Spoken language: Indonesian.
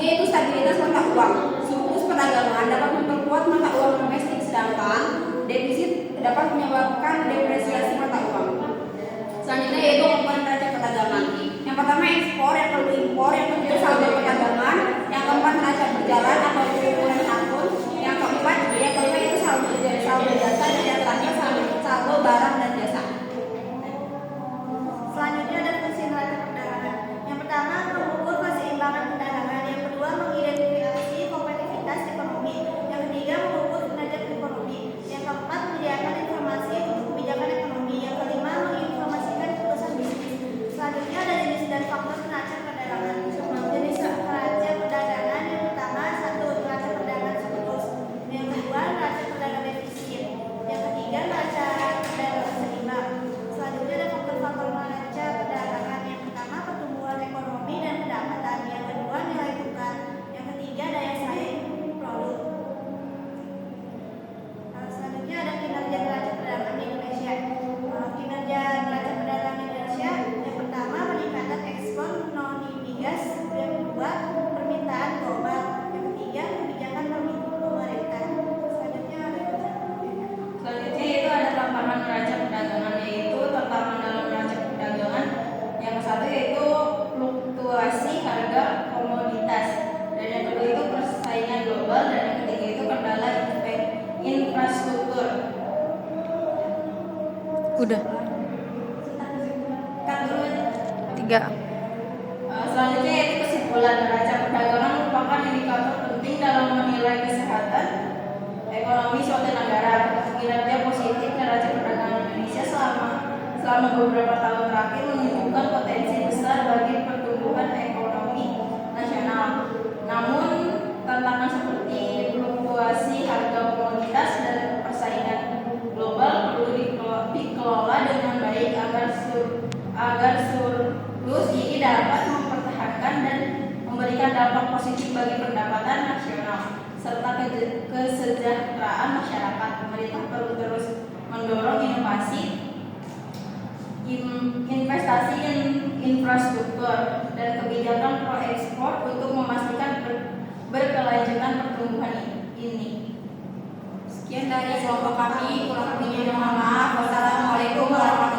yaitu stabilitas mata uang. Surplus perdagangan dapat memperkuat mata uang domestik, sedangkan defisit dapat menyebabkan depresiasi mata uang. Selanjutnya yaitu komponen neraca perdagangan. Yang pertama ekspor, yang kedua impor, yang ketiga saldo perdagangan, yang keempat neraca berjalan atau ukuran akun, yang keempat kelima itu saldo jasa, dan yang terakhir saldo barang dan jasa. Selanjutnya ada fungsi neraca perdagangan. Yang pertama mengukur keseimbangan perdagangan, yang kedua mengidentifikasi kompetitivitas ekonomi, yang ketiga mengukur kinerja ekonomi, yang keempat menyediakan informasi untuk kebijakan ekonomi, yang kelima menginformasikan keputusan bisnis. Selanjutnya ada jenis dan faktor neraca perdagangan. Jenis neraca perdagangan yang pertama satu neraca perdagangan surplus, yang kedua neraca perdagangan defisit, yang ketiga neraca perdagangan seimbang. Selanjutnya ada faktor-faktor neraca perdagangan. Yang pertama pertumbuhan ekonomi dan pendapatan, yang kedua nilai tukar, yang ketiga daya saing produk. Selanjutnya ada kinerja neraca perdagangan di Indonesia. Kinerja neraca perdagangan di Indonesia yang pertama peningkatan ekspor non migas, yang kedua permintaan global, yang ketiga kebijakan pemerintah. Selanjutnya itu ada tantangan neraca perdagangan, yaitu tantangan dalam neraca perdagangan. Yang satu yaitu fluktuasi harga komoditas, dan yang kedua itu persaingan global, dan yang ketiga itu kendala infrastruktur. Udah. Kan dulu. 3. Selanjutnya yaitu kesimpulan. Neraca perdagangan merupakan indikator penting dalam menilai kesehatan ekonomi suatu negara. Kinerja positif neraca perdagangan Indonesia selama beberapa tahun terakhir menunjukkan potensi besar bagi pertumbuhan ekonomi nasional. Namun tantangan seperti fluktuasi harga komoditas dan persaingan global perlu dikelola dengan baik agar surplus ini dapat mempertahankan dan memberikan dampak positif bagi pendapatan nasional serta kesejahteraan masyarakat. Pemerintah perlu terus mendorong inovasi, investasi infrastruktur, dan kebijakan pro ekspor untuk memastikan berkelanjutan pertumbuhan ini. Sekian dari kelompok kami, kurang lebihnya mohon maaf. Wassalamualaikum warahmatullahi wabarakatuh.